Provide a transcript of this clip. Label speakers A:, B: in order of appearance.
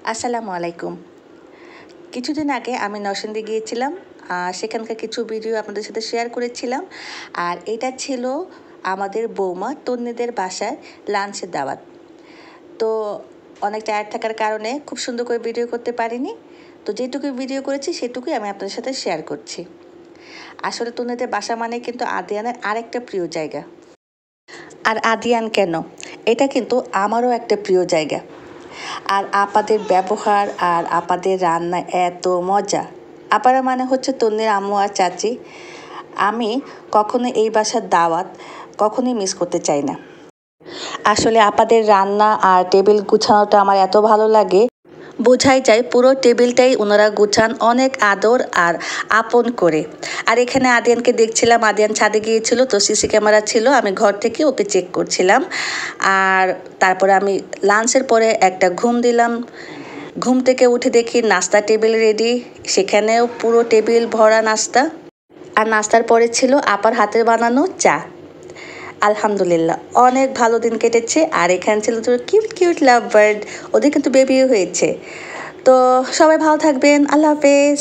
A: আসসালামু আলাইকুম। কিছুদিন আগে আমি নরসিংদী গিয়েছিলাম। সেখানকার কিছু ভিডিও আপনাদের সাথে শেয়ার করেছিলাম। আর এটা ছিল আমাদের বৌমা তন্নিদের বাসায় লাঞ্চের দাওয়াত। তো অনেক টায়ার্ড থাকার কারণে খুব সুন্দর করে ভিডিও করতে পারিনি। তো যেটুকু ভিডিও করেছি সেটুকুই আমি আপনাদের সাথে শেয়ার করছি। আসলে তন্নিদের বাসা মানে কিন্তু আদিয়ানের আরেকটা প্রিয় জায়গা। আর আদিয়ান কেন, এটা কিন্তু আমারও একটা প্রিয় জায়গা। আর আপাদের ব্যবহার আর আপাদের রান্না এত মজা। আপারা মানে হচ্ছে তন্নির আম্মু আর চাচি। আমি কখনো এই বাসার দাওয়াত কখনোই মিস করতে চাই না। আসলে আপাদের রান্না আর টেবিল গুছানোটা আমার এত ভালো লাগে, বোঝাই যায় পুরো টেবিলটাই ওনারা গুছান অনেক আদর আর আপন করে। আর এখানে আদিয়ানকে দেখছিলাম, আদিয়ান ছাদে গিয়েছিল, তো সিসি ক্যামেরা ছিল, আমি ঘর থেকে ওকে চেক করছিলাম। আর তারপরে আমি লাঞ্চের পরে একটা ঘুম দিলাম। ঘুম থেকে উঠে দেখি নাস্তা টেবিল রেডি, সেখানেও পুরো টেবিল ভরা নাস্তা। আর নাস্তার পরে ছিল আপার হাতের বানানো চা। আলহামদুলিল্লাহ অনেক ভালো দিন কেটেছে। আর এখানে ছিল তো কিউট কিউট লাভ বার্ড, ওদের কিন্তু বেবিও হয়েছে। তো সবাই ভালো থাকবেন, আল্লাহ হাফেজ।